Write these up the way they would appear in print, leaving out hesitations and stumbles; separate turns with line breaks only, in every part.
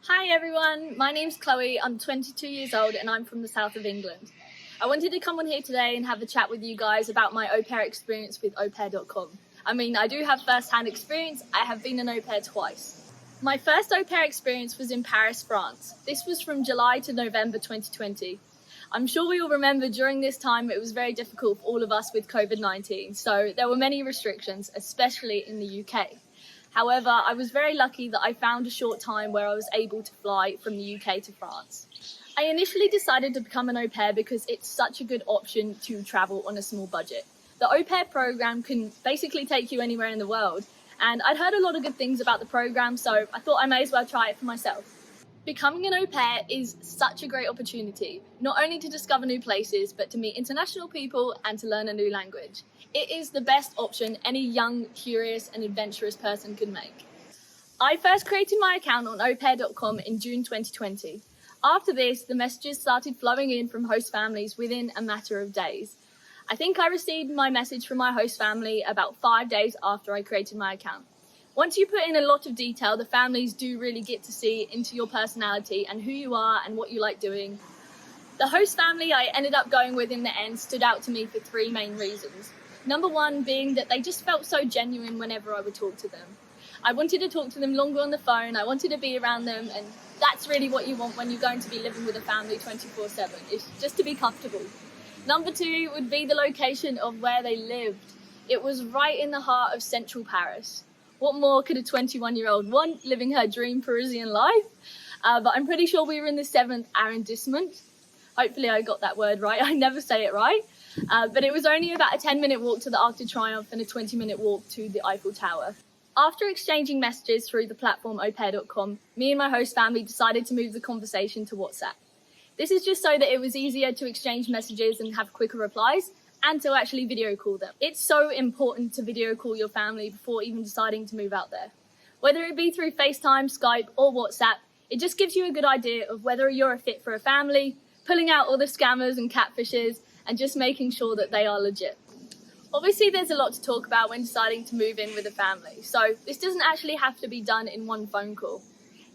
Hi everyone, my name's Chloe, I'm 22 years old and I'm from the south of England. I wanted to come on here today and have a chat with you guys about my au pair experience with expereinces.com. I mean, I do have first-hand experience, I have been an au pair twice. My first au pair experience was in Paris, France. This was from July to November 2020. I'm sure we all remember during this time it was very difficult for all of us with COVID-19, so there were many restrictions, especially in the UK. However, I was very lucky that I found a short time where I was able to fly from the UK to France. I initially decided to become an au pair because it's such a good option to travel on a small budget. The au pair program can basically take you anywhere in the world, and I'd heard a lot of good things about the program, so I thought I may as well try it for myself. Becoming an au pair is such a great opportunity, not only to discover new places, but to meet international people and to learn a new language. It is the best option any young, curious and adventurous person can make. I first created my account on expereinces.com in June 2020. After this, the messages started flowing in from host families within a matter of days. I think I received my message from my host family about 5 days after I created my account. Once you put in a lot of detail, the families do really get to see into your personality and who you are and what you like doing. The host family I ended up going with in the end stood out to me for three main reasons. Number one being that they just felt so genuine whenever I would talk to them. I wanted to talk to them longer on the phone, I wanted to be around them, and that's really what you want when you're going to be living with a family 24/7, is just to be comfortable. Number two would be the location of where they lived. It was right in the heart of central Paris. What more could a 21-year-old want, living her dream Parisian life? But I'm pretty sure we were in the 7th arrondissement. Hopefully I got that word right, I never say it right. But it was only about a 10-minute walk to the Arc de Triomphe and a 20-minute walk to the Eiffel Tower. After exchanging messages through the platform expereinces.com, me and my host family decided to move the conversation to WhatsApp. This is just so that it was easier to exchange messages and have quicker replies, and to actually video call them. It's so important to video call your family before even deciding to move out there. Whether it be through FaceTime, Skype or WhatsApp, it just gives you a good idea of whether you're a fit for a family, pulling out all the scammers and catfishes, and just making sure that they are legit. Obviously there's a lot to talk about when deciding to move in with a family, so this doesn't actually have to be done in one phone call.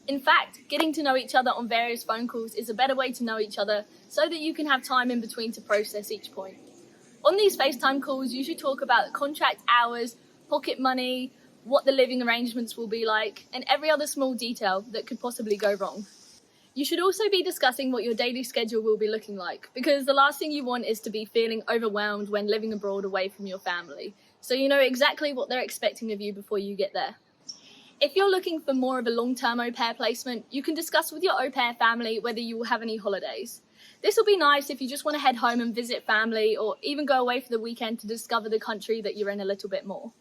In fact, getting to know each other on various phone calls is a better way to know each other so that you can have time in between to process each point. On these FaceTime calls, you should talk about the contract hours, pocket money, what the living arrangements will be like, and every other small detail that could possibly go wrong. You should also be discussing what your daily schedule will be looking like, because the last thing you want is to be feeling overwhelmed when living abroad away from your family, so you know exactly what they're expecting of you before you get there. If you're looking for more of a long-term au pair placement, you can discuss with your au pair family whether you will have any holidays. This will be nice if you just want to head home and visit family, or even go away for the weekend to discover the country that you're in a little bit more.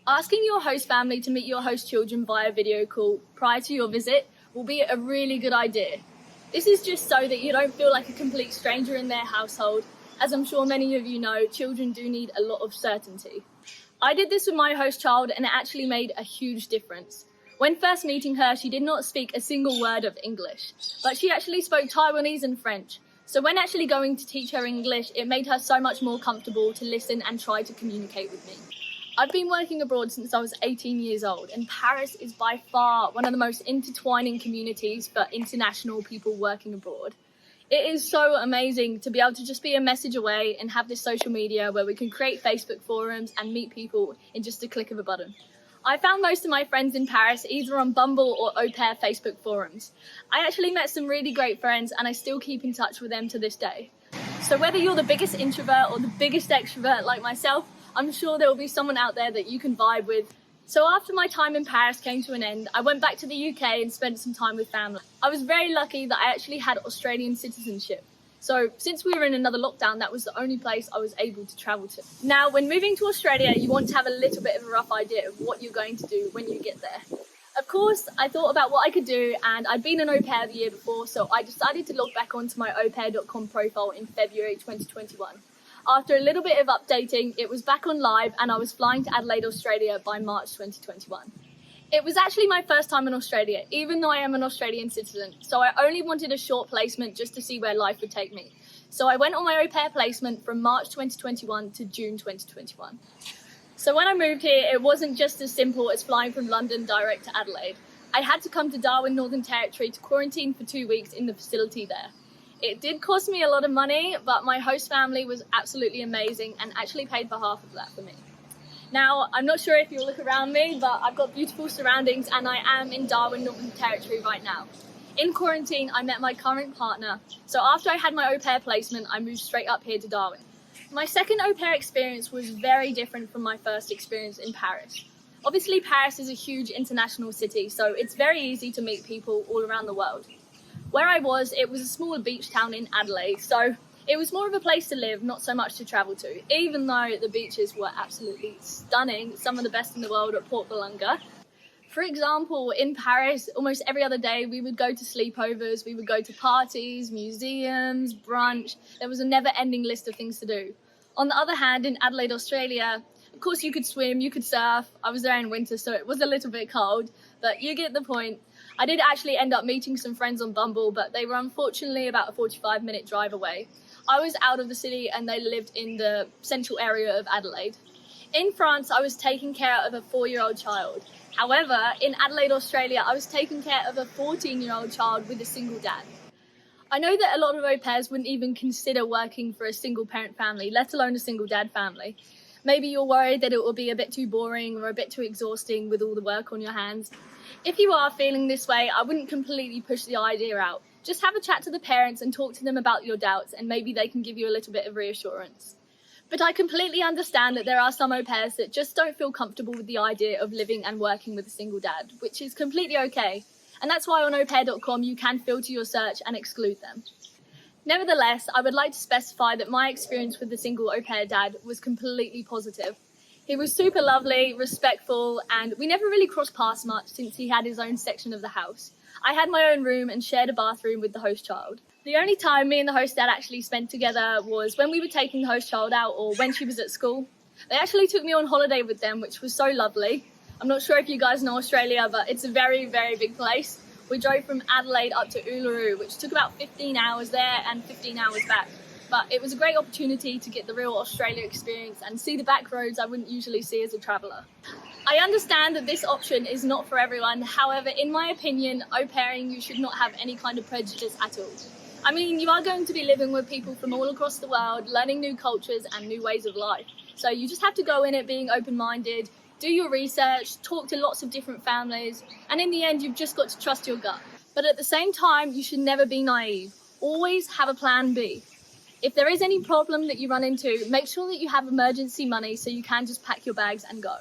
Asking your host family to meet your host children via video call prior to your visit will be a really good idea. This is just so that you don't feel like a complete stranger in their household. As I'm sure many of you know, children do need a lot of certainty. I did this with my host child and it actually made a huge difference. When first meeting her, she did not speak a single word of English, but she actually spoke Taiwanese and French. So when actually going to teach her English, it made her so much more comfortable to listen and try to communicate with me. I've been working abroad since I was 18 years old, and Paris is by far one of the most intertwining communities for international people working abroad. It is so amazing to be able to just be a message away and have this social media where we can create Facebook forums and meet people in just a click of a button. I found most of my friends in Paris either on Bumble or au pair Facebook forums. I actually met some really great friends and I still keep in touch with them to this day. So whether you're the biggest introvert or the biggest extrovert like myself, I'm sure there will be someone out there that you can vibe with. So after my time in Paris came to an end, I went back to the UK and spent some time with family. I was very lucky that I actually had Australian citizenship. So since we were in another lockdown, that was the only place I was able to travel to. Now, when moving to Australia, you want to have a little bit of a rough idea of what you're going to do when you get there. Of course, I thought about what I could do, and I'd been an au pair the year before, so I decided to log back onto my expereinces.com profile in February 2021. After a little bit of updating, it was back on live and I was flying to Adelaide, Australia by March 2021. It was actually my first time in Australia, even though I am an Australian citizen, so I only wanted a short placement just to see where life would take me. So I went on my au pair placement from March 2021 to June 2021. So when I moved here, it wasn't just as simple as flying from London direct to Adelaide. I had to come to Darwin, Northern Territory to quarantine for 2 weeks in the facility there. It did cost me a lot of money, but my host family was absolutely amazing and actually paid for half of that for me. Now, I'm not sure if you'll look around me, but I've got beautiful surroundings and I am in Darwin, Northern Territory right now. In quarantine, I met my current partner, so after I had my au pair placement, I moved straight up here to Darwin. My second au pair experience was very different from my first experience in Paris. Obviously, Paris is a huge international city, so it's very easy to meet people all around the world. Where I was, it was a small beach town in Adelaide, so it was more of a place to live, not so much to travel to, even though the beaches were absolutely stunning, some of the best in the world at Port Bolunga. For example, in Paris, almost every other day we would go to sleepovers, we would go to parties, museums, brunch. There was a never-ending list of things to do. On the other hand, in Adelaide, Australia, of course you could swim, you could surf. I was there in winter, so it was a little bit cold, but you get the point. I did actually end up meeting some friends on Bumble, but they were unfortunately about a 45-minute drive away. I was out of the city and they lived in the central area of Adelaide. In France, I was taking care of a 4-year-old child. However, in Adelaide, Australia, I was taking care of a 14-year-old child with a single dad. I know that a lot of au pairs wouldn't even consider working for a single parent family, let alone a single dad family. Maybe you're worried that it will be a bit too boring or a bit too exhausting with all the work on your hands. If you are feeling this way, I wouldn't completely push the idea out. Just have a chat to the parents and talk to them about your doubts, and maybe they can give you a little bit of reassurance. But I completely understand that there are some au pairs that just don't feel comfortable with the idea of living and working with a single dad, which is completely okay. And that's why on expereinces.com you can filter your search and exclude them. Nevertheless, I would like to specify that my experience with the single au pair dad was completely positive. He was super lovely, respectful, and we never really crossed paths much since he had his own section of the house. I had my own room and shared a bathroom with the host child. The only time me and the host dad actually spent together was when we were taking the host child out or when she was at school. They actually took me on holiday with them, which was so lovely. I'm not sure if you guys know Australia, but it's a very, very big place. We drove from Adelaide up to Uluru, which took about 15 hours there and 15 hours back. But it was a great opportunity to get the real Australia experience and see the back roads I wouldn't usually see as a traveller. I understand that this option is not for everyone. However, in my opinion, au pairing, you should not have any kind of prejudice at all. I mean, you are going to be living with people from all across the world, learning new cultures and new ways of life. So you just have to go in it being open-minded, do your research, talk to lots of different families, and in the end, you've just got to trust your gut. But at the same time, you should never be naive. Always have a plan B. If there is any problem that you run into, make sure that you have emergency money so you can just pack your bags and go.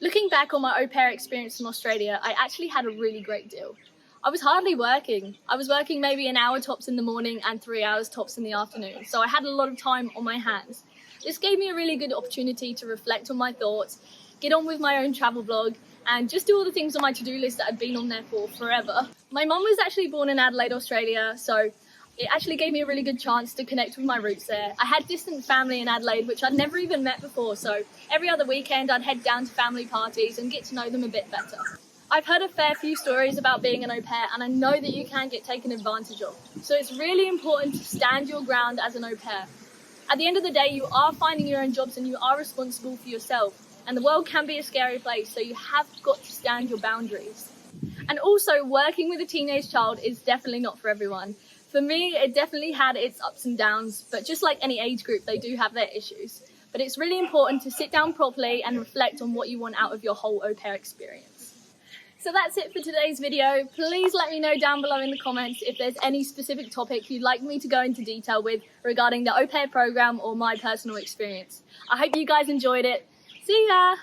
Looking back on my au pair experience in Australia, I actually had a really great deal. I was hardly working. I was working maybe an hour tops in the morning and 3 hours tops in the afternoon, so I had a lot of time on my hands. This gave me a really good opportunity to reflect on my thoughts, get on with my own travel blog, and just do all the things on my to-do list that had been on there for forever. My mum was actually born in Adelaide, Australia, so it actually gave me a really good chance to connect with my roots there. I had distant family in Adelaide, which I'd never even met before, so every other weekend I'd head down to family parties and get to know them a bit better. I've heard a fair few stories about being an au pair, and I know that you can get taken advantage of. So it's really important to stand your ground as an au pair. At the end of the day, you are finding your own jobs and you are responsible for yourself. And the world can be a scary place, so you have got to stand your boundaries. And also, working with a teenage child is definitely not for everyone. For me, it definitely had its ups and downs, but just like any age group, they do have their issues. But it's really important to sit down properly and reflect on what you want out of your whole au pair experience. So that's it for today's video. Please let me know down below in the comments if there's any specific topic you'd like me to go into detail with regarding the au pair program or my personal experience. I hope you guys enjoyed it. See ya!